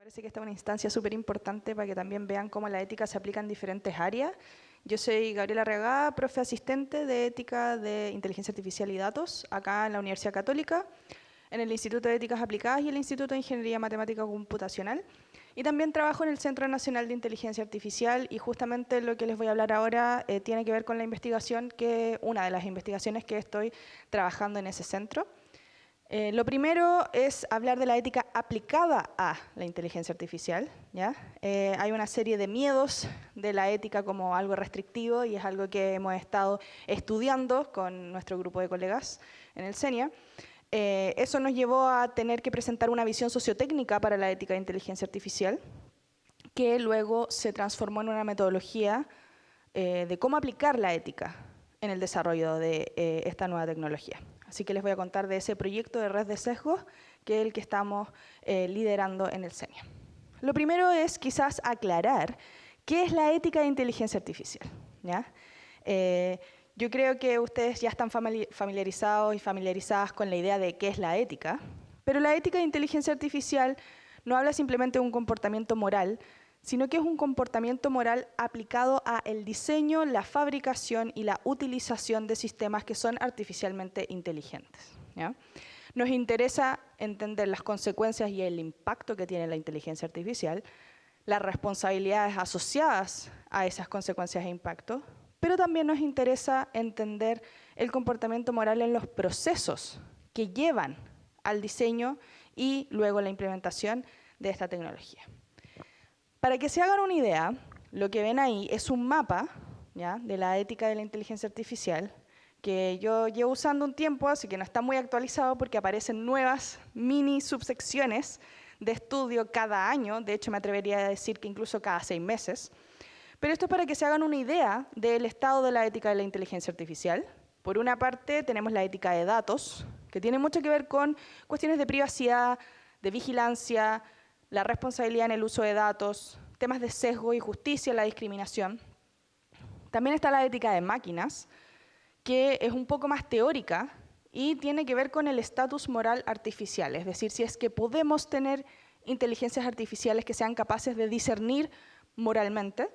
Parece que esta es una instancia súper importante para que también vean cómo la ética se aplica en diferentes áreas. Yo soy Gabriela Regada, profe asistente de Ética de Inteligencia Artificial y Datos, acá en la Universidad Católica, en el Instituto de Éticas Aplicadas y el Instituto de Ingeniería Matemática Computacional. Y también trabajo en el Centro Nacional de Inteligencia Artificial y justamente lo que les voy a hablar ahora tiene que ver con la investigación, una de las investigaciones que estoy trabajando en ese centro. Lo primero es hablar de la ética aplicada a la inteligencia artificial, ¿ya? Hay una serie de miedos de la ética como algo restrictivo y es algo que hemos estado estudiando con nuestro grupo de colegas en el CENIA. Eso nos llevó a tener que presentar una visión sociotécnica para la ética de inteligencia artificial, que luego se transformó en una metodología de cómo aplicar la ética en el desarrollo de esta nueva tecnología. Así que les voy a contar de ese proyecto de red de sesgos, que es el que estamos liderando en el CENIA. Lo primero es quizás aclarar qué es la ética de inteligencia artificial, ¿ya? Yo creo que ustedes ya están familiarizados y familiarizadas con la idea de qué es la ética, pero la ética de inteligencia artificial no habla simplemente de un comportamiento moral, sino que es un comportamiento moral aplicado a el diseño, la fabricación y la utilización de sistemas que son artificialmente inteligentes, ¿ya? Nos interesa entender las consecuencias y el impacto que tiene la inteligencia artificial, las responsabilidades asociadas a esas consecuencias e impactos, pero también nos interesa entender el comportamiento moral en los procesos que llevan al diseño y luego la implementación de esta tecnología. Para que se hagan una idea, lo que ven ahí es un mapa, ¿ya?, de la ética de la inteligencia artificial, que yo llevo usando un tiempo, así que no está muy actualizado porque aparecen nuevas mini subsecciones de estudio cada año, de hecho me atrevería a decir que incluso cada 6 meses. Pero esto es para que se hagan una idea del estado de la ética de la inteligencia artificial. Por una parte tenemos la ética de datos, que tiene mucho que ver con cuestiones de privacidad, de vigilancia, la responsabilidad en el uso de datos, temas de sesgo y justicia, la discriminación. También está la ética de máquinas, que es un poco más teórica y tiene que ver con el estatus moral artificial, es decir, si es que podemos tener inteligencias artificiales que sean capaces de discernir moralmente,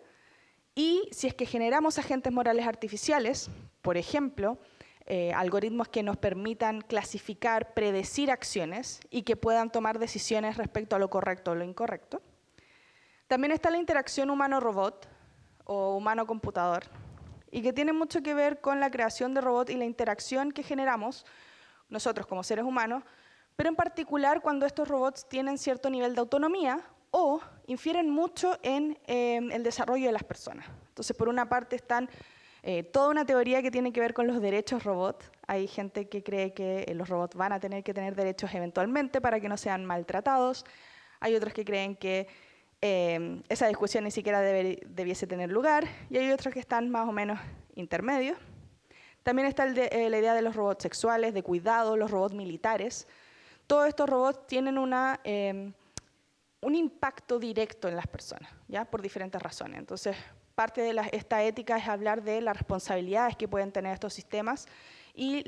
y si es que generamos agentes morales artificiales, por ejemplo, algoritmos que nos permitan clasificar, predecir acciones y que puedan tomar decisiones respecto a lo correcto o lo incorrecto. También está la interacción humano-robot o humano-computador y que tiene mucho que ver con la creación de robots y la interacción que generamos nosotros como seres humanos, pero en particular cuando estos robots tienen cierto nivel de autonomía o infieren mucho en el desarrollo de las personas. Entonces, por una parte están toda una teoría que tiene que ver con los derechos robot. Hay gente que cree que los robots van a tener que tener derechos eventualmente para que no sean maltratados. Hay otros que creen que esa discusión ni siquiera debiese tener lugar. Y hay otros que están más o menos intermedios. También está la idea de los robots sexuales, de cuidado, los robots militares. Todos estos robots tienen un impacto directo en las personas, ¿ya?, por diferentes razones. Entonces, parte de esta ética es hablar de las responsabilidades que pueden tener estos sistemas y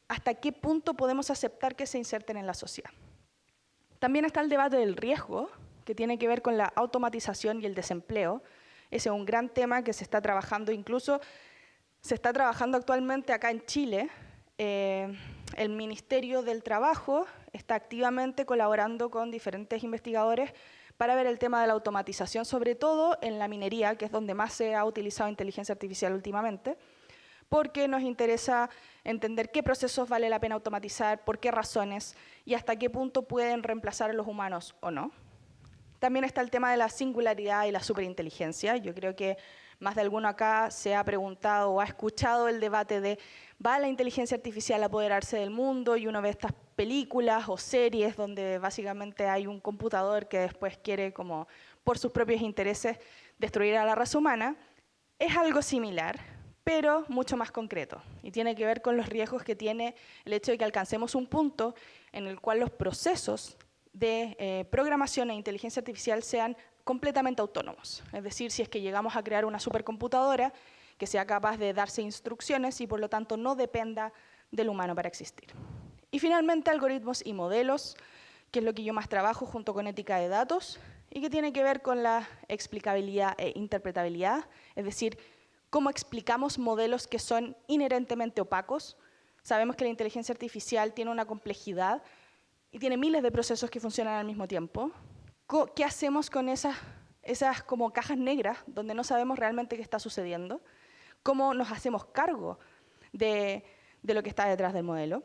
hasta qué punto podemos aceptar que se inserten en la sociedad. También está el debate del riesgo, que tiene que ver con la automatización y el desempleo. Ese es un gran tema que se está trabajando, incluso se está trabajando actualmente acá en Chile. El Ministerio del Trabajo está activamente colaborando con diferentes investigadores para ver el tema de la automatización, sobre todo en la minería, que es donde más se ha utilizado inteligencia artificial últimamente, porque nos interesa entender qué procesos vale la pena automatizar, por qué razones y hasta qué punto pueden reemplazar a los humanos o no. También está el tema de la singularidad y la superinteligencia. Yo creo que más de alguno acá se ha preguntado o ha escuchado el debate de ¿va la inteligencia artificial a apoderarse del mundo? Y uno ve estas películas o series donde básicamente hay un computador que después quiere, como por sus propios intereses, destruir a la raza humana. Es algo similar, pero mucho más concreto. Y tiene que ver con los riesgos que tiene el hecho de que alcancemos un punto en el cual los procesos de programación e inteligencia artificial sean completamente autónomos. Es decir, si es que llegamos a crear una supercomputadora que sea capaz de darse instrucciones y por lo tanto no dependa del humano para existir. Y finalmente algoritmos y modelos, que es lo que yo más trabajo junto con ética de datos, y que tiene que ver con la explicabilidad e interpretabilidad, es decir, cómo explicamos modelos que son inherentemente opacos. Sabemos que la inteligencia artificial tiene una complejidad y tiene miles de procesos que funcionan al mismo tiempo. ¿Qué hacemos con esas como cajas negras donde no sabemos realmente qué está sucediendo? ¿Cómo nos hacemos cargo de lo que está detrás del modelo?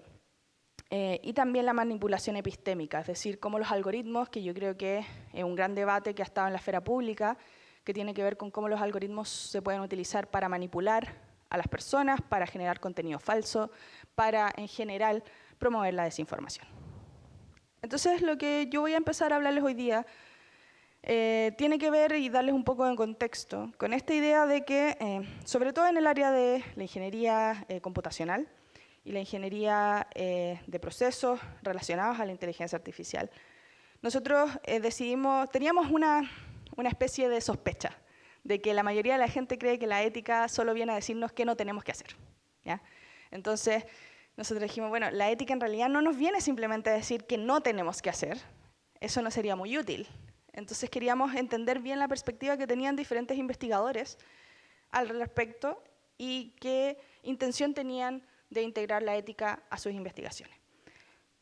Y también la manipulación epistémica, es decir, cómo los algoritmos, que yo creo que es un gran debate que ha estado en la esfera pública, que tiene que ver con cómo los algoritmos se pueden utilizar para manipular a las personas, para generar contenido falso, para, en general, promover la desinformación. Entonces, lo que yo voy a empezar a hablarles hoy día tiene que ver, y darles un poco de contexto, con esta idea de que, sobre todo en el área de la ingeniería computacional y la ingeniería de procesos relacionados a la inteligencia artificial, nosotros teníamos una especie de sospecha de que la mayoría de la gente cree que la ética solo viene a decirnos qué no tenemos que hacer, ¿ya? Entonces, nosotros dijimos, bueno, la ética en realidad no nos viene simplemente a decir que no tenemos que hacer, eso no sería muy útil. Entonces queríamos entender bien la perspectiva que tenían diferentes investigadores al respecto y qué intención tenían de integrar la ética a sus investigaciones.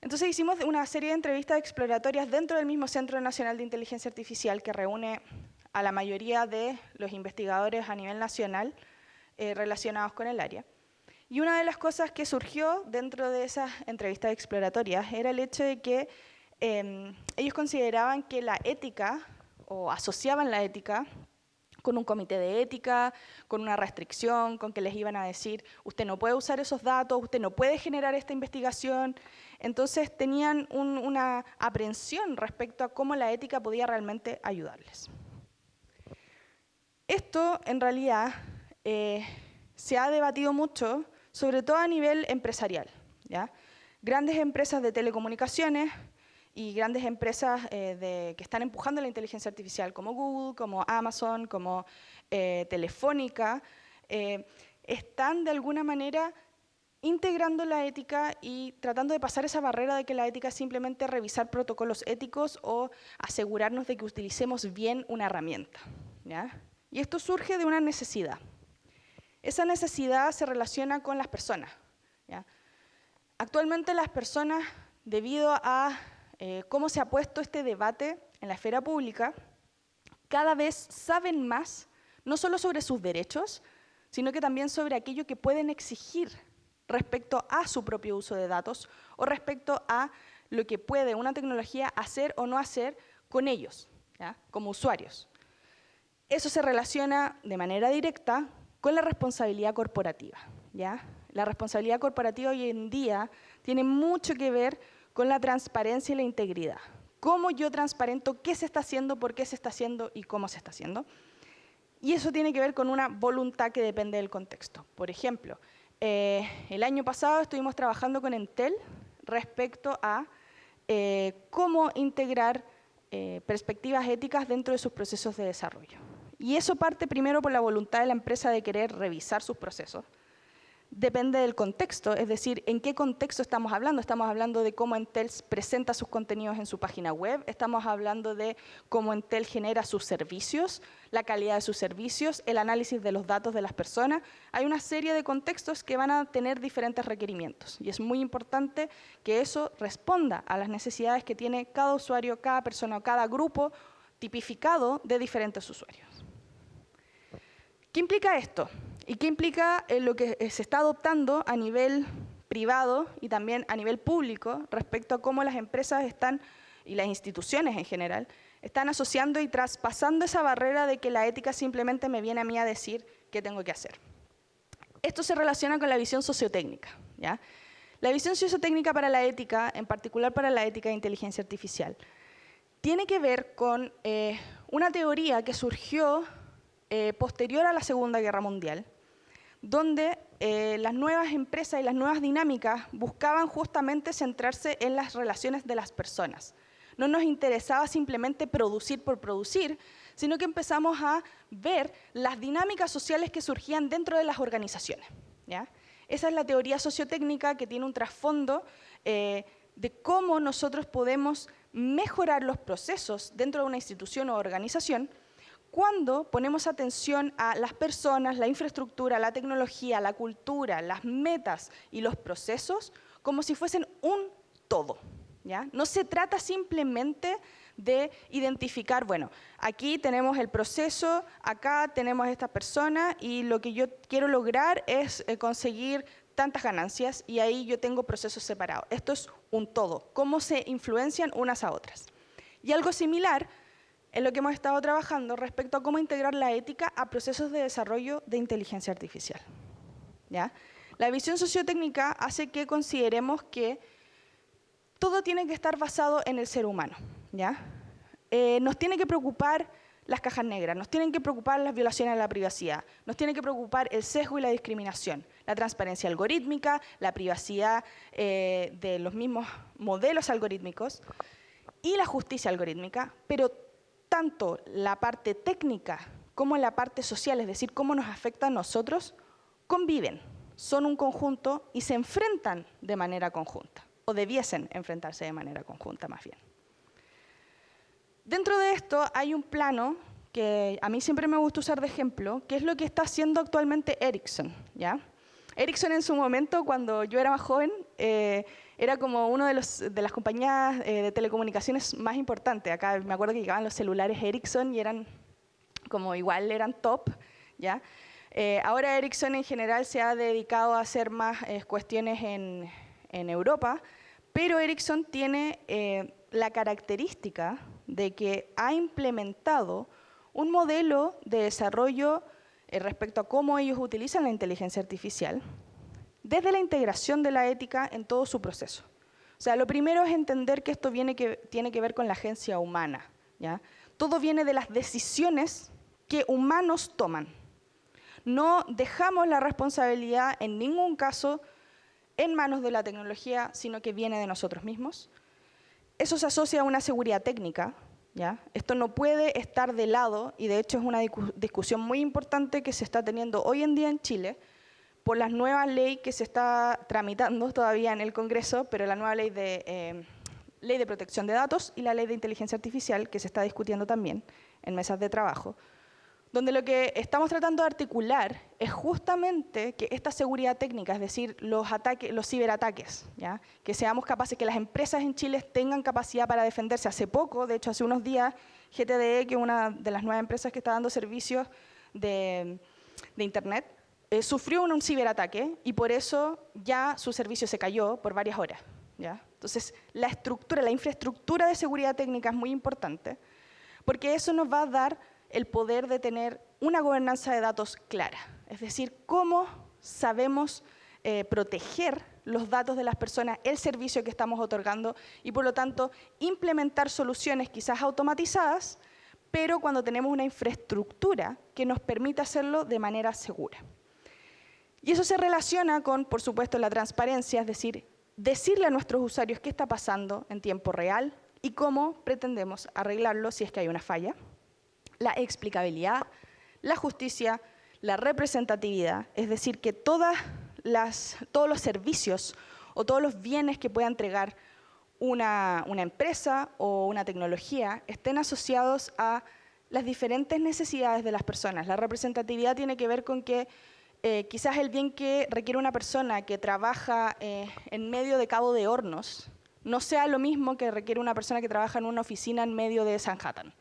Entonces hicimos una serie de entrevistas exploratorias dentro del mismo Centro Nacional de Inteligencia Artificial que reúne a la mayoría de los investigadores a nivel nacional relacionados con el área. Y una de las cosas que surgió dentro de esas entrevistas exploratorias era el hecho de que ellos consideraban que la ética, o asociaban la ética, con un comité de ética, con una restricción, con que les iban a decir, usted no puede usar esos datos, usted no puede generar esta investigación. Entonces tenían una aprehensión respecto a cómo la ética podía realmente ayudarles. Esto, en realidad, se ha debatido mucho, sobre todo a nivel empresarial, ¿ya? Grandes empresas de telecomunicaciones y grandes empresas que están empujando la inteligencia artificial, como Google, como Amazon, como Telefónica, están de alguna manera integrando la ética y tratando de pasar esa barrera de que la ética es simplemente revisar protocolos éticos o asegurarnos de que utilicemos bien una herramienta, ¿ya? Y esto surge de una necesidad. Esa necesidad se relaciona con las personas, ¿ya? Actualmente las personas, debido a cómo se ha puesto este debate en la esfera pública, cada vez saben más, no solo sobre sus derechos, sino que también sobre aquello que pueden exigir respecto a su propio uso de datos o respecto a lo que puede una tecnología hacer o no hacer con ellos, ¿ya? Como usuarios. Eso se relaciona de manera directa con la responsabilidad corporativa, ¿ya? La responsabilidad corporativa hoy en día tiene mucho que ver con la transparencia y la integridad. ¿Cómo yo transparento qué se está haciendo, por qué se está haciendo y cómo se está haciendo? Y eso tiene que ver con una voluntad que depende del contexto. Por ejemplo, el año pasado estuvimos trabajando con Entel respecto a cómo integrar perspectivas éticas dentro de sus procesos de desarrollo. Y eso parte primero por la voluntad de la empresa de querer revisar sus procesos. Depende del contexto, es decir, ¿en qué contexto estamos hablando? Estamos hablando de cómo Entel presenta sus contenidos en su página web, estamos hablando de cómo Entel genera sus servicios, la calidad de sus servicios, el análisis de los datos de las personas. Hay una serie de contextos que van a tener diferentes requerimientos y es muy importante que eso responda a las necesidades que tiene cada usuario, cada persona o cada grupo tipificado de diferentes usuarios. ¿Qué implica esto? ¿Y qué implica lo que se está adoptando a nivel privado y también a nivel público respecto a cómo las empresas están, y las instituciones en general, están asociando y traspasando esa barrera de que la ética simplemente me viene a mí a decir qué tengo que hacer? Esto se relaciona con la visión sociotécnica, ¿ya? La visión sociotécnica para la ética, en particular para la ética de inteligencia artificial, tiene que ver con una teoría que surgió posterior a la Segunda Guerra Mundial, donde las nuevas empresas y las nuevas dinámicas buscaban justamente centrarse en las relaciones de las personas. No nos interesaba simplemente producir por producir, sino que empezamos a ver las dinámicas sociales que surgían dentro de las organizaciones, ¿ya? Esa es la teoría sociotécnica que tiene un trasfondo de cómo nosotros podemos mejorar los procesos dentro de una institución o organización cuando ponemos atención a las personas, la infraestructura, la tecnología, la cultura, las metas y los procesos como si fuesen un todo, ¿ya? No se trata simplemente de identificar, bueno, aquí tenemos el proceso, acá tenemos esta persona y lo que yo quiero lograr es conseguir tantas ganancias y ahí yo tengo procesos separados. Esto es un todo, cómo se influencian unas a otras. Y algo similar es lo que hemos estado trabajando respecto a cómo integrar la ética a procesos de desarrollo de inteligencia artificial, ¿ya? La visión sociotécnica hace que consideremos que todo tiene que estar basado en el ser humano, ¿ya? Nos tiene que preocupar las cajas negras, nos tienen que preocupar las violaciones a la privacidad, nos tiene que preocupar el sesgo y la discriminación, la transparencia algorítmica, la privacidad de los mismos modelos algorítmicos y la justicia algorítmica, pero tanto la parte técnica como la parte social, es decir, cómo nos afecta a nosotros, conviven, son un conjunto y se enfrentan de manera conjunta, o debiesen enfrentarse de manera conjunta más bien. Dentro de esto hay un plano que a mí siempre me gusta usar de ejemplo, que es lo que está haciendo actualmente Ericsson, ¿ya? Ericsson en su momento, cuando yo era más joven, era como una de las compañías de telecomunicaciones más importantes. Acá me acuerdo que llegaban los celulares Ericsson y eran como igual, eran top, ¿ya? Ahora Ericsson en general se ha dedicado a hacer más cuestiones en Europa, pero Ericsson tiene la característica de que ha implementado un modelo de desarrollo respecto a cómo ellos utilizan la inteligencia artificial, desde la integración de la ética en todo su proceso. O sea, lo primero es entender que esto tiene que ver con la agencia humana, ¿ya? Todo viene de las decisiones que humanos toman. No dejamos la responsabilidad en ningún caso en manos de la tecnología, sino que viene de nosotros mismos. Eso se asocia a una seguridad técnica, ¿ya? Esto no puede estar de lado, y de hecho es una discusión muy importante que se está teniendo hoy en día en Chile por la nueva ley que se está tramitando todavía en el Congreso, pero la nueva ley de protección de datos y la ley de inteligencia artificial que se está discutiendo también en mesas de trabajo, donde lo que estamos tratando de articular es justamente que esta seguridad técnica, es decir, los ciberataques, ¿ya? Que seamos capaces, que las empresas en Chile tengan capacidad para defenderse. Hace poco, de hecho hace unos días, GTDE, que es una de las nuevas empresas que está dando servicios de Internet, sufrió un ciberataque y por eso ya su servicio se cayó por varias horas, ¿ya? Entonces, la infraestructura de seguridad técnica es muy importante, porque eso nos va a dar el poder de tener una gobernanza de datos clara. Es decir, cómo sabemos proteger los datos de las personas, el servicio que estamos otorgando y, por lo tanto, implementar soluciones quizás automatizadas, pero cuando tenemos una infraestructura que nos permita hacerlo de manera segura. Y eso se relaciona con, por supuesto, la transparencia, es decir, decirle a nuestros usuarios qué está pasando en tiempo real y cómo pretendemos arreglarlo si es que hay una falla. La explicabilidad, la justicia, la representatividad, es decir, que todos los servicios o todos los bienes que pueda entregar una empresa o una tecnología estén asociados a las diferentes necesidades de las personas. La representatividad tiene que ver con que quizás el bien que requiere una persona que trabaja en medio de Cabo de Hornos no sea lo mismo que requiere una persona que trabaja en una oficina en medio de Sanhattan,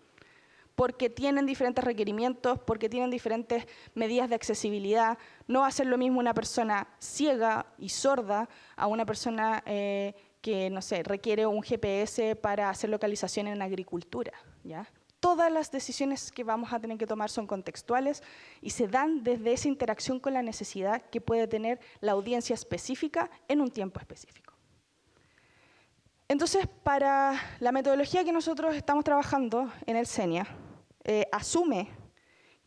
porque tienen diferentes requerimientos, porque tienen diferentes medidas de accesibilidad. No va a ser lo mismo una persona ciega y sorda a una persona que, no sé, requiere un GPS para hacer localización en agricultura, ¿ya? Todas las decisiones que vamos a tener que tomar son contextuales y se dan desde esa interacción con la necesidad que puede tener la audiencia específica en un tiempo específico. Entonces, para la metodología que nosotros estamos trabajando en el CENIA, asume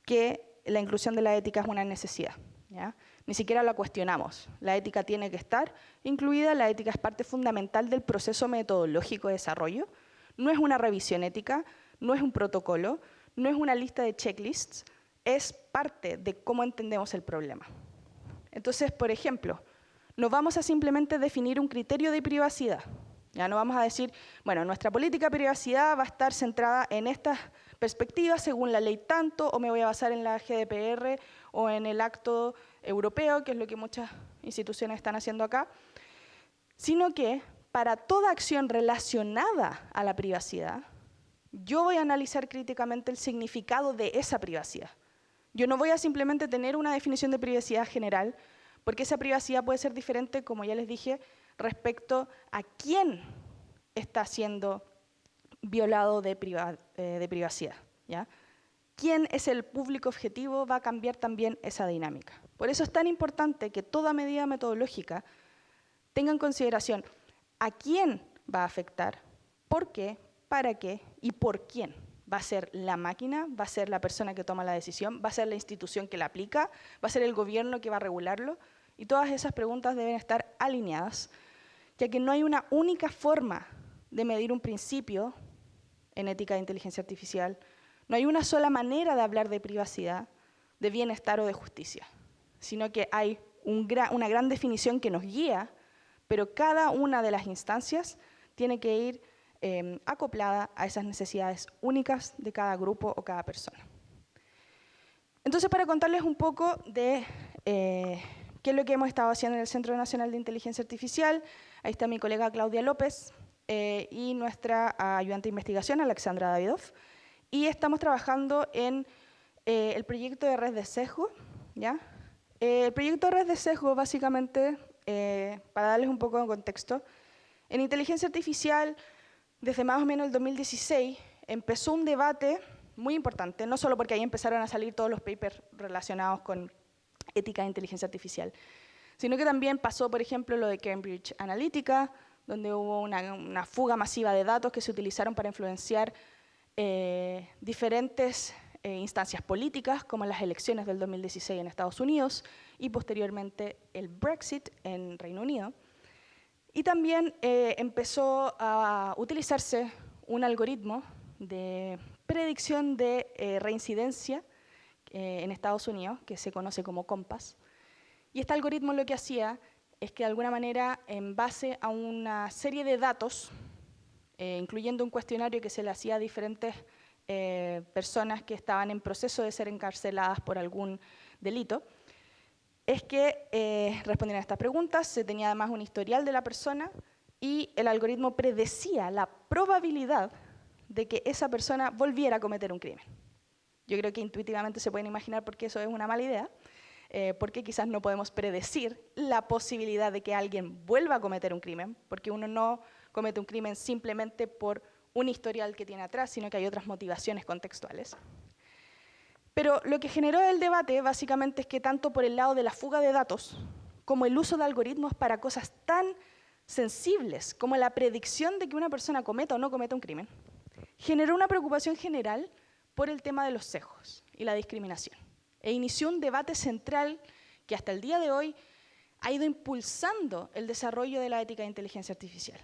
que la inclusión de la ética es una necesidad, ¿ya? Ni siquiera la cuestionamos. La ética tiene que estar incluida, la ética es parte fundamental del proceso metodológico de desarrollo. No es una revisión ética, no es un protocolo, no es una lista de checklists, es parte de cómo entendemos el problema. Entonces, por ejemplo, no vamos a simplemente definir un criterio de privacidad, Ya no vamos a decir, bueno, nuestra política de privacidad va a estar centrada en estas perspectivas según la ley tanto, o me voy a basar en la GDPR o en el acto europeo, que es lo que muchas instituciones están haciendo acá, sino que para toda acción relacionada a la privacidad, yo voy a analizar críticamente el significado de esa privacidad. Yo no voy a simplemente tener una definición de privacidad general, porque esa privacidad puede ser diferente, como ya les dije, respecto a quién está siendo violado de privacidad, ¿ya? Quién es el público objetivo va a cambiar también esa dinámica. Por eso es tan importante que toda medida metodológica tenga en consideración a quién va a afectar, por qué, para qué y por quién. ¿Va a ser la máquina? ¿Va a ser la persona que toma la decisión? ¿Va a ser la institución que la aplica? ¿Va a ser el gobierno que va a regularlo? Y todas esas preguntas deben estar alineadas, ya que no hay una única forma de medir un principio en ética de inteligencia artificial. No hay una sola manera de hablar de privacidad, de bienestar o de justicia, sino que hay una gran definición que nos guía, pero cada una de las instancias tiene que ir acoplada a esas necesidades únicas de cada grupo o cada persona. Entonces, para contarles un poco de qué es lo que hemos estado haciendo en el Centro Nacional de Inteligencia Artificial, ahí está mi colega Claudia López y nuestra ayudante de investigación, Alexandra Davidov, y estamos trabajando en el proyecto de red de sesgo, ¿ya? El proyecto de red de sesgo, básicamente, para darles un poco de contexto, en inteligencia artificial, desde más o menos el 2016, empezó un debate muy importante, no solo porque ahí empezaron a salir todos los papers relacionados con ética de inteligencia artificial, sino que también pasó, por ejemplo, lo de Cambridge Analytica, donde hubo una fuga masiva de datos que se utilizaron para influenciar diferentes instancias políticas, como las elecciones del 2016 en Estados Unidos y posteriormente el Brexit en Reino Unido. Y también empezó a utilizarse un algoritmo de predicción de reincidencia en Estados Unidos, que se conoce como COMPAS. Y este algoritmo lo que hacía es que de alguna manera, en base a una serie de datos, incluyendo un cuestionario que se le hacía a diferentes personas que estaban en proceso de ser encarceladas por algún delito, es que respondían a estas preguntas, se tenía además un historial de la persona y el algoritmo predecía la probabilidad de que esa persona volviera a cometer un crimen. Yo creo que intuitivamente se pueden imaginar por qué eso es una mala idea, porque quizás no podemos predecir la posibilidad de que alguien vuelva a cometer un crimen, porque uno no comete un crimen simplemente por un historial que tiene atrás, sino que hay otras motivaciones contextuales. Pero lo que generó el debate básicamente es que tanto por el lado de la fuga de datos como el uso de algoritmos para cosas tan sensibles como la predicción de que una persona cometa o no cometa un crimen, generó una preocupación general por el tema de los sesgos y la discriminación. E inició un debate central que hasta el día de hoy ha ido impulsando el desarrollo de la ética de inteligencia artificial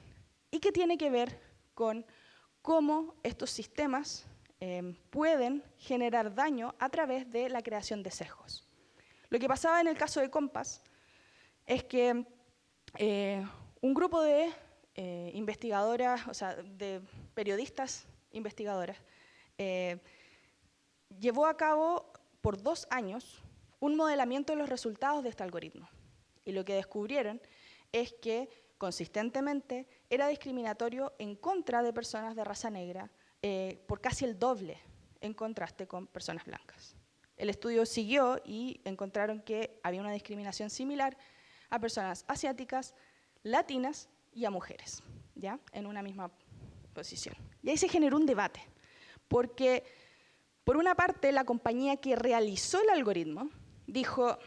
y que tiene que ver con cómo estos sistemas pueden generar daño a través de la creación de sesgos. Lo que pasaba en el caso de COMPAS es que un grupo de investigadoras, o sea, de periodistas investigadoras, llevó a cabo por 2 años un modelamiento de los resultados de este algoritmo. Y lo que descubrieron es que consistentemente era discriminatorio en contra de personas de raza negra, por casi el doble en contraste con personas blancas. El estudio siguió y encontraron que había una discriminación similar a personas asiáticas, latinas y a mujeres, ¿ya? En una misma posición. Y ahí se generó un debate, porque por una parte la compañía que realizó el algoritmo dijo,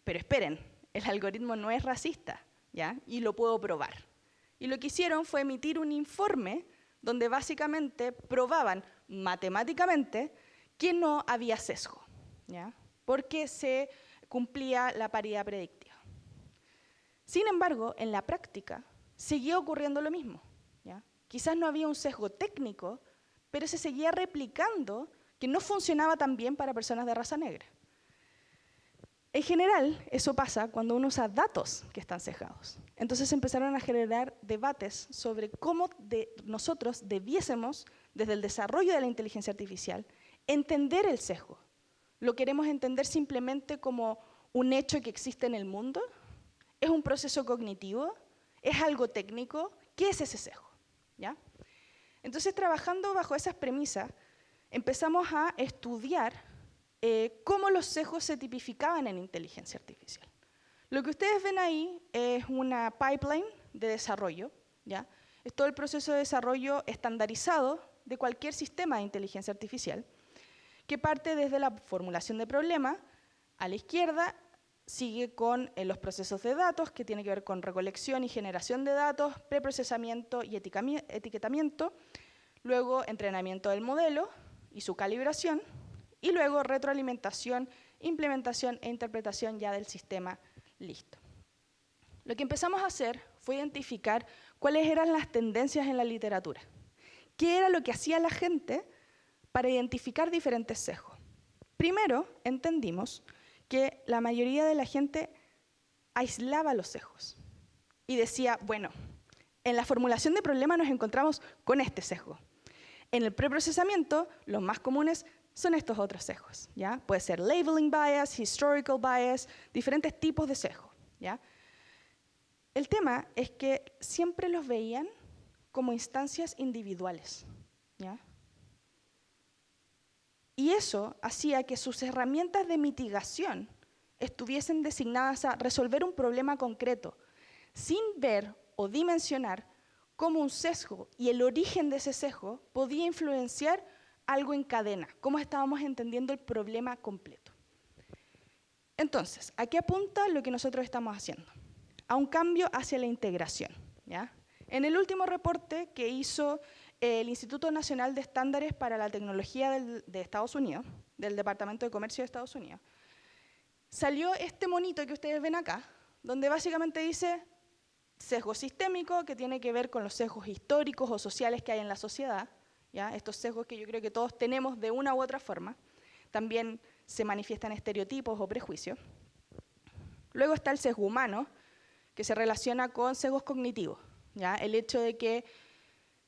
pero esperen, el algoritmo no es racista, ¿ya? Y lo puedo probar. Y lo que hicieron fue emitir un informe donde básicamente probaban matemáticamente que no había sesgo, ¿ya? Porque se cumplía la paridad predictiva. Sin embargo, en la práctica seguía ocurriendo lo mismo, ¿ya? Quizás no había un sesgo técnico, pero se seguía replicando que no funcionaba tan bien para personas de raza negra. En general, eso pasa cuando uno usa datos que están sesgados. Entonces empezaron a generar debates sobre cómo nosotros debiésemos, desde el desarrollo de la inteligencia artificial, entender el sesgo. ¿Lo queremos entender simplemente como un hecho que existe en el mundo? ¿Es un proceso cognitivo? ¿Es algo técnico? ¿Qué es ese sesgo? ¿Ya? Entonces, trabajando bajo esas premisas, empezamos a estudiar cómo los sesgos se tipificaban en inteligencia artificial. Lo que ustedes ven ahí es una pipeline de desarrollo, ¿ya? Es todo el proceso de desarrollo estandarizado de cualquier sistema de inteligencia artificial, que parte desde la formulación de problema, a la izquierda sigue con los procesos de datos, que tiene que ver con recolección y generación de datos, preprocesamiento y etiquetamiento, luego entrenamiento del modelo y su calibración, y luego retroalimentación, implementación e interpretación ya del sistema listo. Lo que empezamos a hacer fue identificar cuáles eran las tendencias en la literatura. ¿Qué era lo que hacía la gente para identificar diferentes sesgos? Primero, entendimos que la mayoría de la gente aislaba los sesgos y decía, bueno, en la formulación de problemas nos encontramos con este sesgo. En el preprocesamiento, los más comunes son estos otros sesgos, ¿ya? Puede ser labeling bias, historical bias, diferentes tipos de sesgos, ¿ya? El tema es que siempre los veían como instancias individuales, ¿ya? Y eso hacía que sus herramientas de mitigación estuviesen designadas a resolver un problema concreto, sin ver o dimensionar cómo un sesgo y el origen de ese sesgo podía influenciar algo en cadena, cómo estábamos entendiendo el problema completo. Entonces, ¿a qué apunta lo que nosotros estamos haciendo? A un cambio hacia la integración, ¿ya? En el último reporte que hizo el Instituto Nacional de Estándares para la Tecnología de Estados Unidos, del Departamento de Comercio de Estados Unidos, salió este monito que ustedes ven acá, donde básicamente dice sesgo sistémico, que tiene que ver con los sesgos históricos o sociales que hay en la sociedad, ¿ya? Estos sesgos que yo creo que todos tenemos de una u otra forma, también se manifiestan estereotipos o prejuicios. Luego está el sesgo humano, que se relaciona con sesgos cognitivos, ¿ya? El hecho de que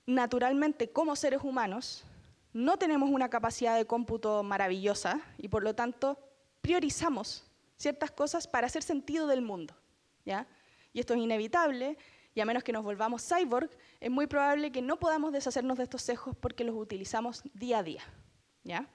naturalmente como seres humanos no tenemos una capacidad de cómputo maravillosa y por lo tanto priorizamos ciertas cosas para hacer sentido del mundo, ¿ya? Y esto es inevitable, y a menos que nos volvamos cyborg, es muy probable que no podamos deshacernos de estos sesgos porque los utilizamos día a día, ¿ya?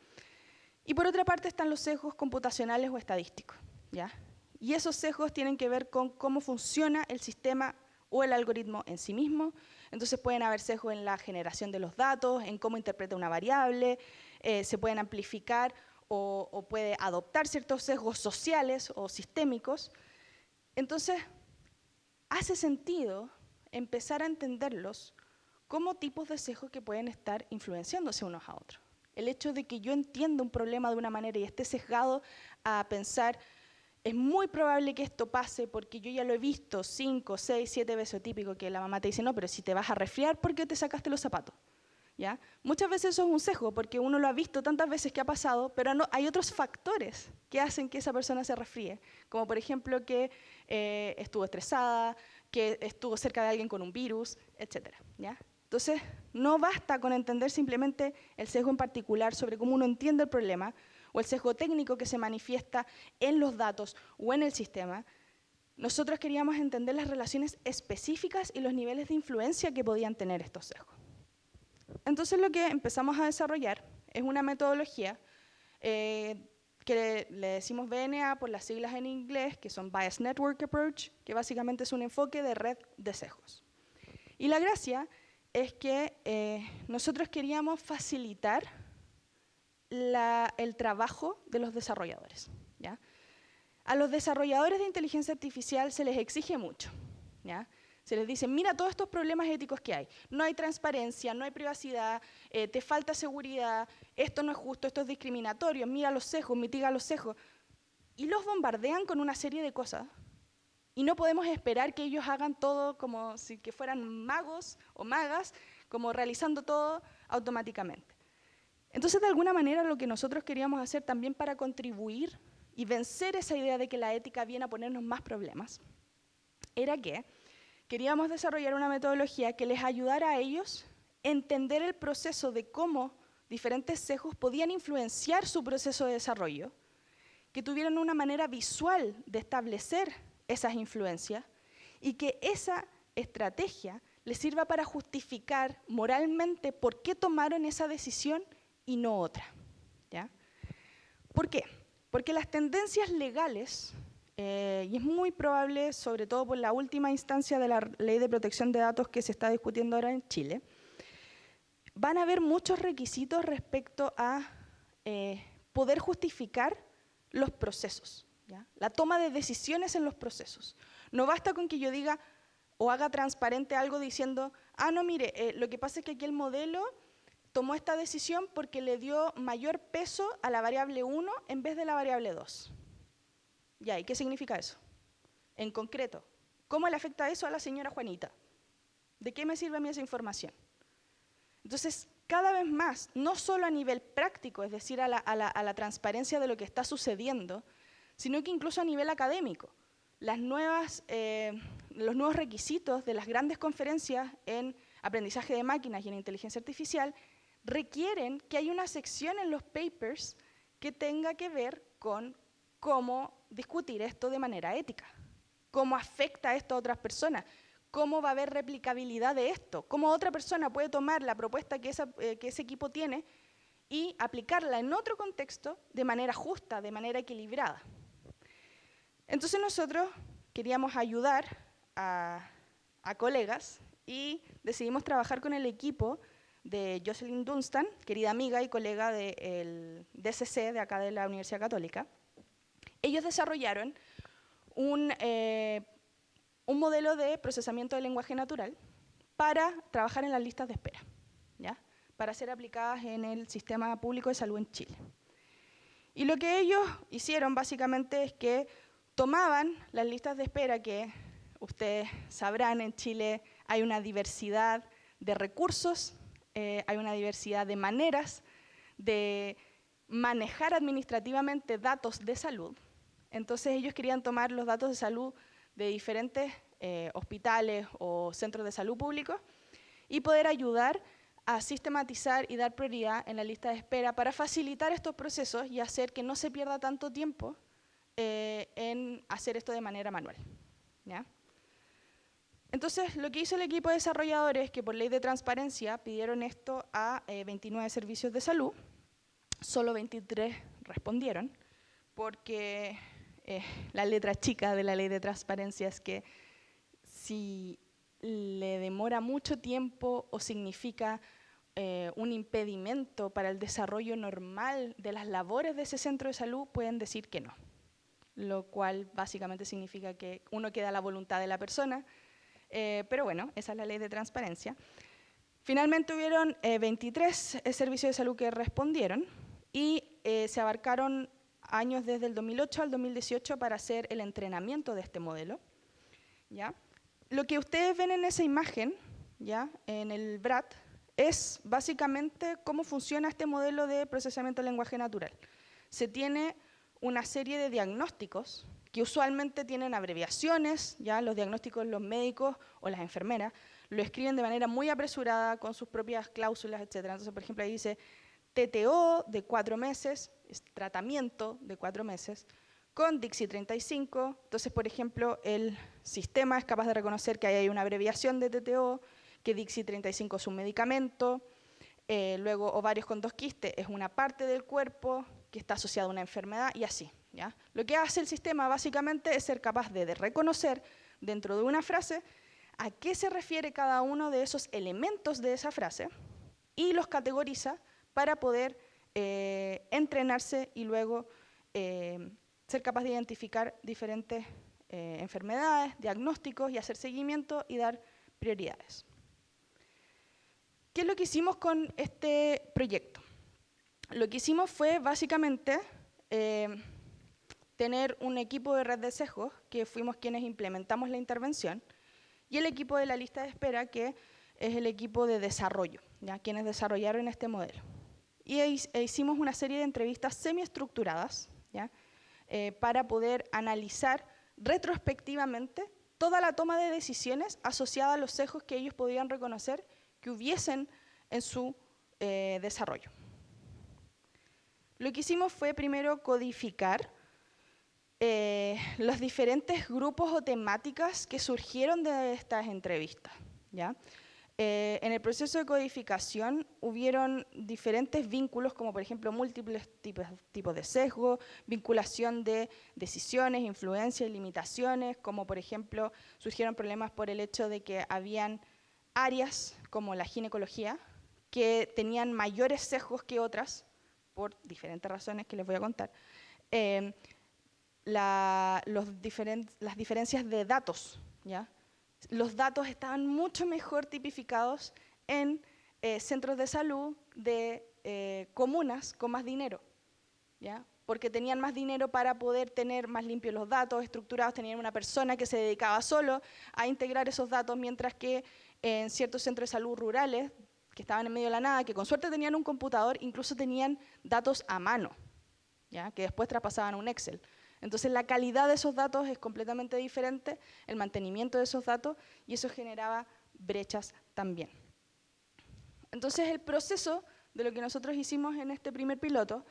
Y por otra parte están los sesgos computacionales o estadísticos, ¿ya? Y esos sesgos tienen que ver con cómo funciona el sistema o el algoritmo en sí mismo. Entonces pueden haber sesgos en la generación de los datos, en cómo interpreta una variable, se pueden amplificar o puede adoptar ciertos sesgos sociales o sistémicos. Entonces, hace sentido empezar a entenderlos como tipos de sesgos que pueden estar influenciándose unos a otros. El hecho de que yo entienda un problema de una manera y esté sesgado a pensar es muy probable que esto pase porque yo ya lo he visto 5, 6, 7 veces, típico que la mamá te dice, no, pero si te vas a resfriar, ¿por qué te sacaste los zapatos? ¿Ya? Muchas veces eso es un sesgo porque uno lo ha visto tantas veces que ha pasado, pero no, hay otros factores que hacen que esa persona se resfríe, como por ejemplo que estuvo estresada, que estuvo cerca de alguien con un virus, etc. ¿Ya? Entonces, no basta con entender simplemente el sesgo en particular sobre cómo uno entiende el problema, o el sesgo técnico que se manifiesta en los datos o en el sistema. Nosotros queríamos entender las relaciones específicas y los niveles de influencia que podían tener estos sesgos. Entonces lo que empezamos a desarrollar es una metodología que le decimos BNA por las siglas en inglés, que son Bias Network Approach, que básicamente es un enfoque de red de sesgos. Y la gracia es que nosotros queríamos facilitar el trabajo de los desarrolladores, ¿ya? A los desarrolladores de inteligencia artificial se les exige mucho, ¿ya? Se les dice, mira todos estos problemas éticos que hay. No hay transparencia, no hay privacidad, te falta seguridad, esto no es justo, esto es discriminatorio, mira los sesgos, mitiga los sesgos. Y los bombardean con una serie de cosas. Y no podemos esperar que ellos hagan todo como si que fueran magos o magas, como realizando todo automáticamente. Entonces, de alguna manera, lo que nosotros queríamos hacer también para contribuir y vencer esa idea de que la ética viene a ponernos más problemas, era que queríamos desarrollar una metodología que les ayudara a ellos a entender el proceso de cómo diferentes sesgos podían influenciar su proceso de desarrollo, que tuvieran una manera visual de establecer esas influencias y que esa estrategia les sirva para justificar moralmente por qué tomaron esa decisión y no otra, ¿ya? ¿Por qué? Porque las tendencias legales, y es muy probable, sobre todo por la última instancia de la Ley de Protección de Datos que se está discutiendo ahora en Chile, van a haber muchos requisitos respecto a poder justificar los procesos, ¿ya? La toma de decisiones en los procesos. No basta con que yo diga o haga transparente algo diciendo, ah, no, mire, lo que pasa es que aquí el modelo tomó esta decisión porque le dio mayor peso a la variable 1 en vez de la variable 2. Ya, ¿y qué significa eso? En concreto, ¿cómo le afecta eso a la señora Juanita? ¿De qué me sirve a mí esa información? Entonces, cada vez más, no solo a nivel práctico, es decir, a la transparencia de lo que está sucediendo, sino que incluso a nivel académico. Los nuevos requisitos de las grandes conferencias en aprendizaje de máquinas y en inteligencia artificial requieren que haya una sección en los papers que tenga que ver con cómo discutir esto de manera ética, cómo afecta esto a otras personas, cómo va a haber replicabilidad de esto, cómo otra persona puede tomar la propuesta que ese equipo tiene y aplicarla en otro contexto de manera justa, de manera equilibrada. Entonces nosotros queríamos ayudar a colegas y decidimos trabajar con el equipo de Jocelyn Dunstan, querida amiga y colega del DCC de acá de la Universidad Católica. Ellos desarrollaron un modelo de procesamiento del lenguaje natural para trabajar en las listas de espera, ¿ya? Para ser aplicadas en el sistema público de salud en Chile. Y lo que ellos hicieron básicamente es que tomaban las listas de espera que ustedes sabrán, en Chile hay una diversidad de recursos, hay una diversidad de maneras de manejar administrativamente datos de salud. Entonces ellos querían tomar los datos de salud de diferentes hospitales o centros de salud públicos y poder ayudar a sistematizar y dar prioridad en la lista de espera para facilitar estos procesos y hacer que no se pierda tanto tiempo en hacer esto de manera manual, ¿ya? Entonces, lo que hizo el equipo de desarrolladores, que por ley de transparencia pidieron esto a 29 servicios de salud, solo 23 respondieron, porque la letra chica de la ley de transparencia es que si le demora mucho tiempo o significa un impedimento para el desarrollo normal de las labores de ese centro de salud, pueden decir que no, lo cual básicamente significa que uno queda a la voluntad de la persona, pero bueno, esa es la ley de transparencia. Finalmente hubieron 23 servicios de salud que respondieron y se abarcaron años desde el 2008 al 2018 para hacer el entrenamiento de este modelo, ¿ya? Lo que ustedes ven en esa imagen, ¿ya? En el BRAT, es básicamente cómo funciona este modelo de procesamiento del lenguaje natural. Se tiene una serie de diagnósticos que usualmente tienen abreviaciones, ya los diagnósticos los médicos o las enfermeras lo escriben de manera muy apresurada con sus propias cláusulas, etc. Entonces, por ejemplo, ahí dice TTO de 4 meses, es tratamiento de 4 meses, con Dixi 35. Entonces, por ejemplo, el sistema es capaz de reconocer que ahí hay una abreviación de TTO, que Dixi 35 es un medicamento, luego ovarios con 2 quistes es una parte del cuerpo que está asociada a una enfermedad y así, ¿ya? Lo que hace el sistema básicamente es ser capaz de reconocer dentro de una frase a qué se refiere cada uno de esos elementos de esa frase y los categoriza para poder entrenarse y luego ser capaz de identificar diferentes enfermedades, diagnósticos y hacer seguimiento y dar prioridades. ¿Qué es lo que hicimos con este proyecto? Lo que hicimos fue básicamente tener un equipo de red de sesgos, que fuimos quienes implementamos la intervención, y el equipo de la lista de espera, que es el equipo de desarrollo, ¿ya? Quienes desarrollaron este modelo. Y hicimos una serie de entrevistas semiestructuradas, ¿ya? para poder analizar retrospectivamente toda la toma de decisiones asociada a los sesgos que ellos podían reconocer que hubiesen en su desarrollo. Lo que hicimos fue primero codificar los diferentes grupos o temáticas que surgieron de estas entrevistas, ¿ya? En el proceso de codificación hubieron diferentes vínculos, como por ejemplo múltiples tipos de sesgo, vinculación de decisiones, influencias, limitaciones, como por ejemplo surgieron problemas por el hecho de que habían áreas como la ginecología que tenían mayores sesgos que otras, por diferentes razones que les voy a contar. Las diferencias de datos, ¿ya? Los datos estaban mucho mejor tipificados en centros de salud de comunas con más dinero, ¿ya? Porque tenían más dinero para poder tener más limpios los datos, estructurados, tenían una persona que se dedicaba solo a integrar esos datos, mientras que en ciertos centros de salud rurales, que estaban en medio de la nada, que con suerte tenían un computador, incluso tenían datos a mano, ¿ya? Que después traspasaban a un Excel. Entonces la calidad de esos datos es completamente diferente, el mantenimiento de esos datos, y eso generaba brechas también. Entonces el proceso de lo que nosotros hicimos en este primer piloto,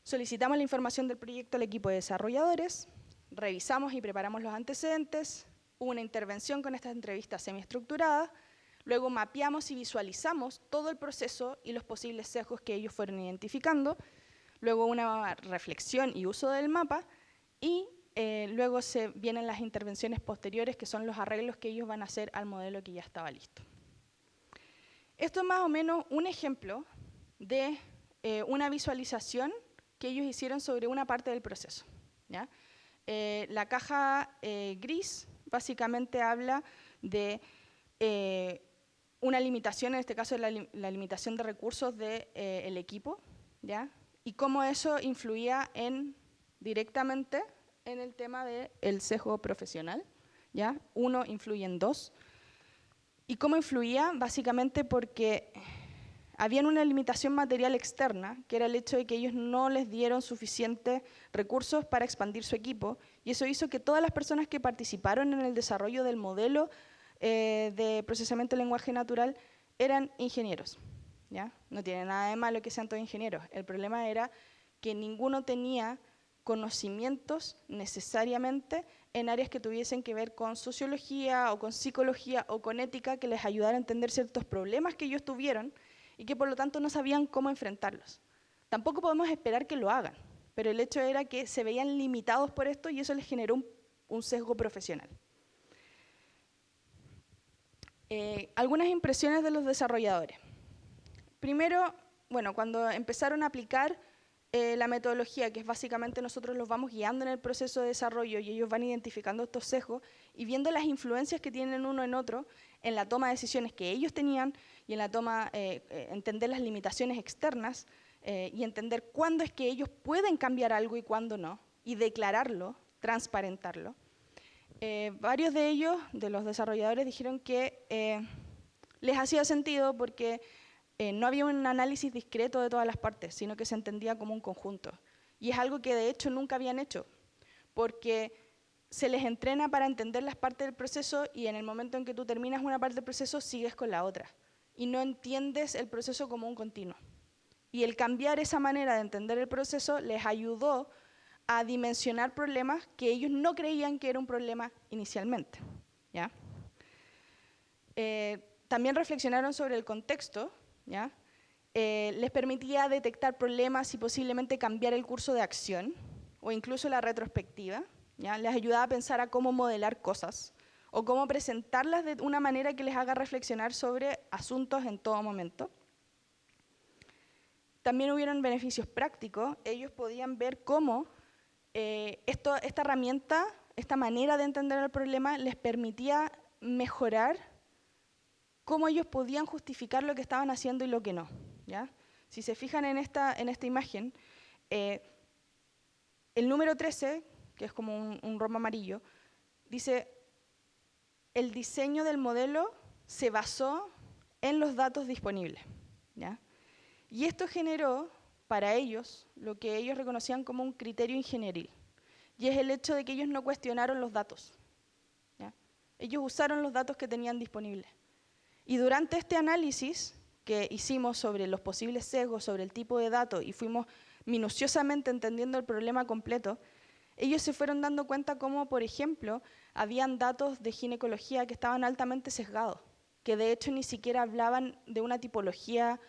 solicitamos la información del proyecto al equipo de desarrolladores, revisamos y preparamos los antecedentes, hubo una intervención con estas entrevistas semiestructuradas, luego mapeamos y visualizamos todo el proceso y los posibles sesgos que ellos fueron identificando, luego una reflexión y uso del mapa, y luego vienen las intervenciones posteriores, que son los arreglos que ellos van a hacer al modelo que ya estaba listo. Esto es más o menos un ejemplo de una visualización que ellos hicieron sobre una parte del proceso, ¿ya? La caja gris básicamente habla de una limitación, en este caso la limitación de recursos del equipo, ¿ya? Y cómo eso influía directamente en el tema del sesgo profesional, ¿ya? 1 influye en 2. ¿Y cómo influía? Básicamente porque había una limitación material externa, que era el hecho de que ellos no les dieron suficientes recursos para expandir su equipo, y eso hizo que todas las personas que participaron en el desarrollo del modelo de procesamiento de lenguaje natural eran ingenieros, ¿ya? No tiene nada de malo que sean todos ingenieros. El problema era que ninguno tenía conocimientos necesariamente en áreas que tuviesen que ver con sociología o con psicología o con ética, que les ayudara a entender ciertos problemas que ellos tuvieron y que por lo tanto no sabían cómo enfrentarlos. Tampoco podemos esperar que lo hagan, pero el hecho era que se veían limitados por esto y eso les generó un sesgo profesional. Algunas impresiones de los desarrolladores. Primero, bueno, cuando empezaron a aplicar la metodología, que es básicamente nosotros los vamos guiando en el proceso de desarrollo y ellos van identificando estos sesgos y viendo las influencias que tienen uno en otro en la toma de decisiones que ellos tenían y en la toma, entender las limitaciones externas y entender cuándo es que ellos pueden cambiar algo y cuándo no, y declararlo, transparentarlo. Varios de ellos, de los desarrolladores, dijeron que les hacía sentido porque no había un análisis discreto de todas las partes, sino que se entendía como un conjunto. Y es algo que de hecho nunca habían hecho, porque se les entrena para entender las partes del proceso y en el momento en que tú terminas una parte del proceso sigues con la otra y no entiendes el proceso como un continuo. Y el cambiar esa manera de entender el proceso les ayudó a dimensionar problemas que ellos no creían que era un problema inicialmente, ¿ya? También reflexionaron sobre el contexto, ¿ya? Les permitía detectar problemas y posiblemente cambiar el curso de acción o incluso la retrospectiva, ¿ya? Les ayudaba a pensar a cómo modelar cosas o cómo presentarlas de una manera que les haga reflexionar sobre asuntos en todo momento. También hubieron beneficios prácticos. Ellos podían ver cómo esta herramienta, esta manera de entender el problema les permitía mejorar cómo ellos podían justificar lo que estaban haciendo y lo que no, ¿ya? Si se fijan en esta imagen, el número 13, que es como un rombo amarillo, dice, el diseño del modelo se basó en los datos disponibles, ¿ya? Y esto generó para ellos lo que ellos reconocían como un criterio ingenieril. y es el hecho de que ellos no cuestionaron los datos, ¿ya? Ellos usaron los datos que tenían disponibles. Y durante este análisis que hicimos sobre los posibles sesgos, sobre el tipo de datos, y fuimos minuciosamente entendiendo el problema completo, ellos se fueron dando cuenta cómo, por ejemplo, habían datos de ginecología que estaban altamente sesgados, que de hecho ni siquiera hablaban de una tipología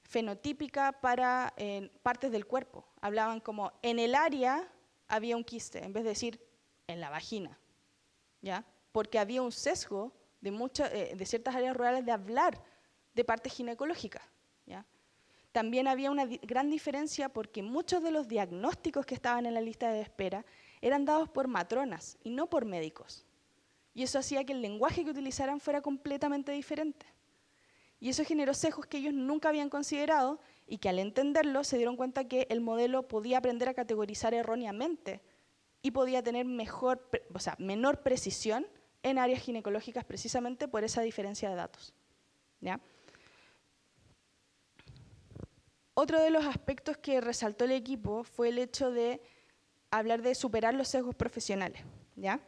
fenotípica para partes del cuerpo. Hablaban como en el área había un quiste, en vez de decir en la vagina, ¿ya? Porque había un sesgo de ciertas áreas rurales de hablar de partes ginecológicas, ¿ya? También había una gran diferencia porque muchos de los diagnósticos que estaban en la lista de espera eran dados por matronas y no por médicos. Y eso hacía que el lenguaje que utilizaran fuera completamente diferente. Y eso generó sesgos que ellos nunca habían considerado y que al entenderlo se dieron cuenta que el modelo podía aprender a categorizar erróneamente y podía tener menor precisión en áreas ginecológicas precisamente por esa diferencia de datos, ¿ya? Otro de los aspectos que resaltó el equipo fue el hecho de hablar de superar los sesgos profesionales, ¿ya?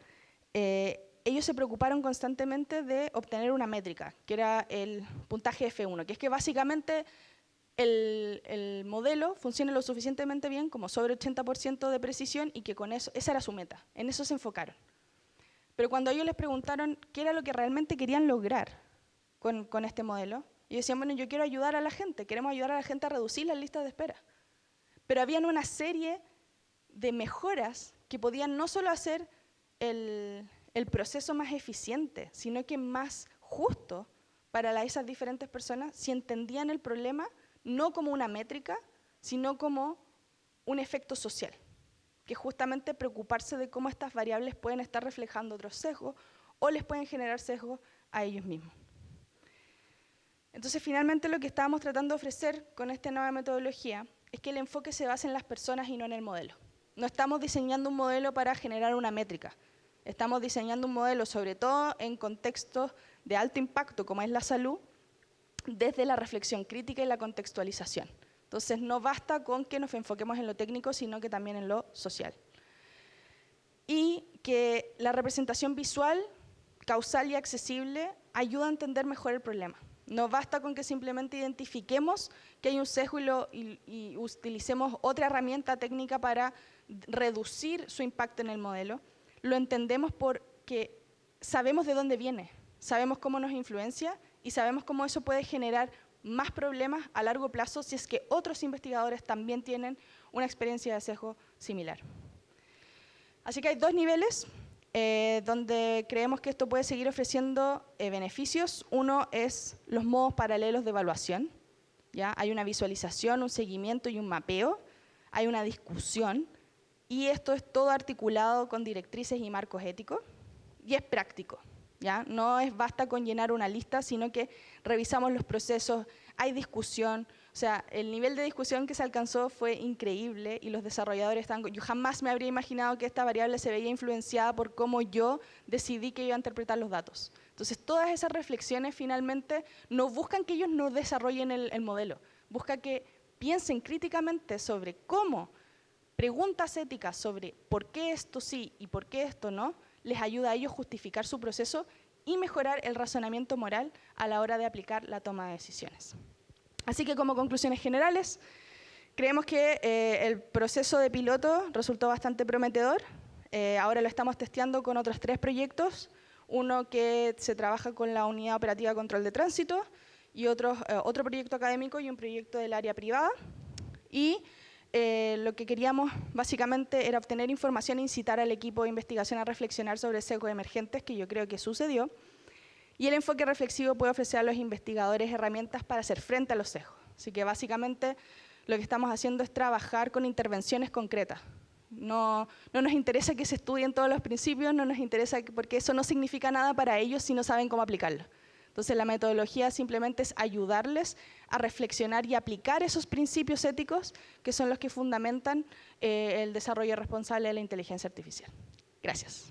Ellos se preocuparon constantemente de obtener una métrica, que era el puntaje F1, que es que básicamente el modelo funcione lo suficientemente bien, como sobre 80% de precisión, y que con eso, esa era su meta, en eso se enfocaron. Pero cuando ellos les preguntaron qué era lo que realmente querían lograr con este modelo, ellos decían, bueno, yo quiero ayudar a la gente, queremos ayudar a la gente a reducir las listas de espera. Pero habían una serie de mejoras que podían no solo hacer el proceso más eficiente, sino que más justo para esas diferentes personas si entendían el problema no como una métrica, sino como un efecto social, que es justamente preocuparse de cómo estas variables pueden estar reflejando otros sesgos o les pueden generar sesgos a ellos mismos. Entonces, finalmente, lo que estábamos tratando de ofrecer con esta nueva metodología es que el enfoque se base en las personas y no en el modelo. No estamos diseñando un modelo para generar una métrica. Estamos diseñando un modelo, sobre todo en contextos de alto impacto, como es la salud, desde la reflexión crítica y la contextualización. Entonces, no basta con que nos enfoquemos en lo técnico, sino que también en lo social. Y que la representación visual, causal y accesible ayuda a entender mejor el problema. No basta con que simplemente identifiquemos que hay un sesgo y utilicemos otra herramienta técnica para reducir su impacto en el modelo. Lo entendemos porque sabemos de dónde viene, sabemos cómo nos influencia y sabemos cómo eso puede generar más problemas a largo plazo si es que otros investigadores también tienen una experiencia de sesgo similar. Así que hay dos niveles donde creemos que esto puede seguir ofreciendo beneficios. Uno es los modos paralelos de evaluación, ¿ya? Hay una visualización, un seguimiento y un mapeo, hay una discusión, y esto es todo articulado con directrices y marcos éticos, y es práctico, ¿ya? No basta con llenar una lista, sino que revisamos los procesos, hay discusión. O sea, el nivel de discusión que se alcanzó fue increíble y los desarrolladores están... Yo jamás me habría imaginado que esta variable se veía influenciada por cómo yo decidí que iba a interpretar los datos. Entonces, todas esas reflexiones finalmente no buscan que ellos no desarrollen el modelo, buscan que piensen críticamente sobre cómo preguntas éticas sobre por qué esto sí y por qué esto no, les ayuda a ellos justificar su proceso y mejorar el razonamiento moral a la hora de aplicar la toma de decisiones. Así que, como conclusiones generales, creemos que el proceso de piloto resultó bastante prometedor. Ahora lo estamos testeando con otros 3 proyectos, uno que se trabaja con la Unidad Operativa de Control de Tránsito y otro proyecto académico y un proyecto del área privada. Y lo que queríamos básicamente era obtener información e incitar al equipo de investigación a reflexionar sobre sesgos emergentes, que yo creo que sucedió. Y el enfoque reflexivo puede ofrecer a los investigadores herramientas para hacer frente a los sesgos. Así que básicamente lo que estamos haciendo es trabajar con intervenciones concretas. No nos interesa que se estudien todos los principios, no nos interesa porque eso no significa nada para ellos si no saben cómo aplicarlo. Entonces la metodología simplemente es ayudarles a reflexionar y aplicar esos principios éticos que son los que fundamentan el desarrollo responsable de la inteligencia artificial. Gracias.